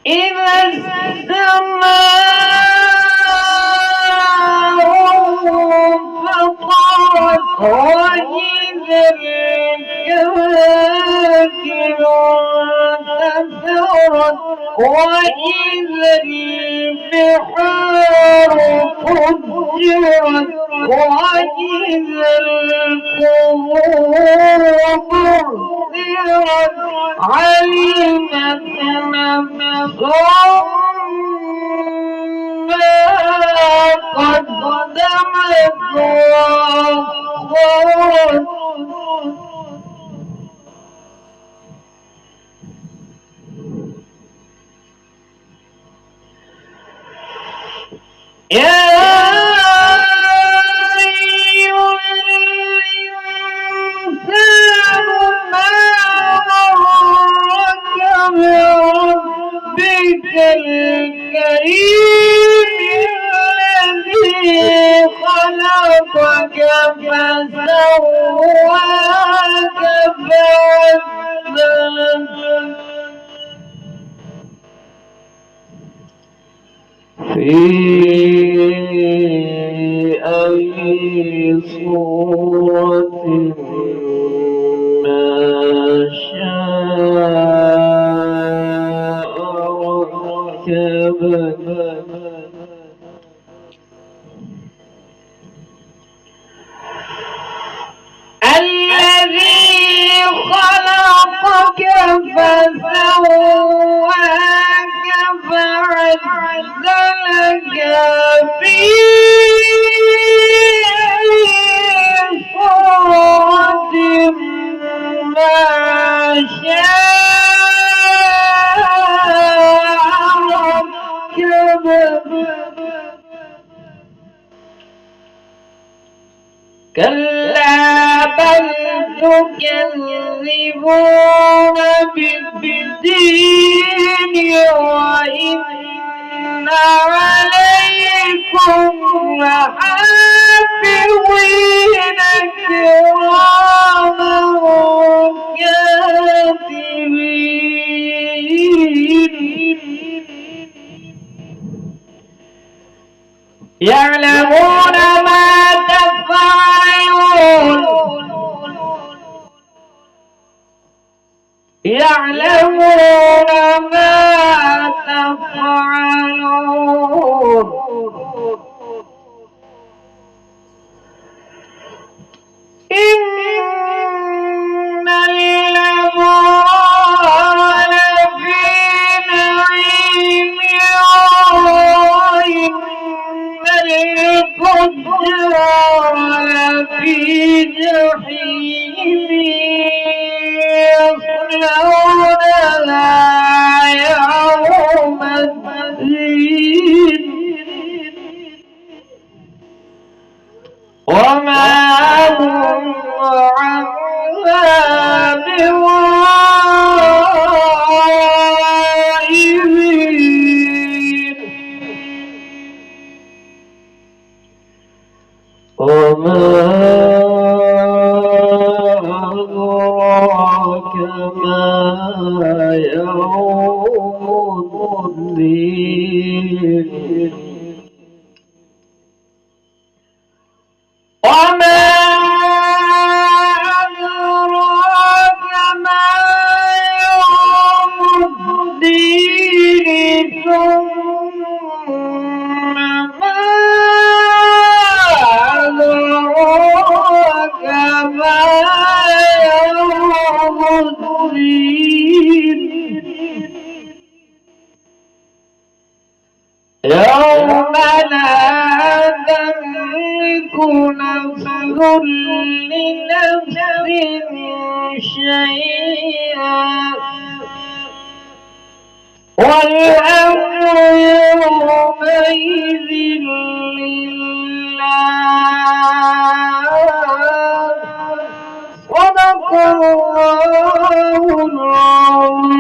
إذا السماء انفطرت وإذا الكواكب انتثرت وإذا البحار فجرت وإذا القبور بعثرت علمت نفس ما قدمت وأخرت. يا أيها الإنسان ما غرك بربك الكريم الذي خلقك فسواك فعدلك في أي صورة ما شاء ركبك. الذي خلقك فسواك فعدلك في صورة ما شاء ركبك. كلا بل تكذبون بالدين وإن عليكم لحافظين كراما كاتبين يعلمون ما تفعلون يعلمون ما تفعلون. إن الأبرار لفي نعيم وإن الفجار لفي جحيم يصلونها يوم الدين وما هم عنها بغائبين. وما أدراك ما يوم الدين. وما أدراك ما يوم الدين. ثم ما أدراك ما يوم الدين. يوم لا تملك نفس لنفس شيئا والأمر يومئذ لله. صدق الله العظيم.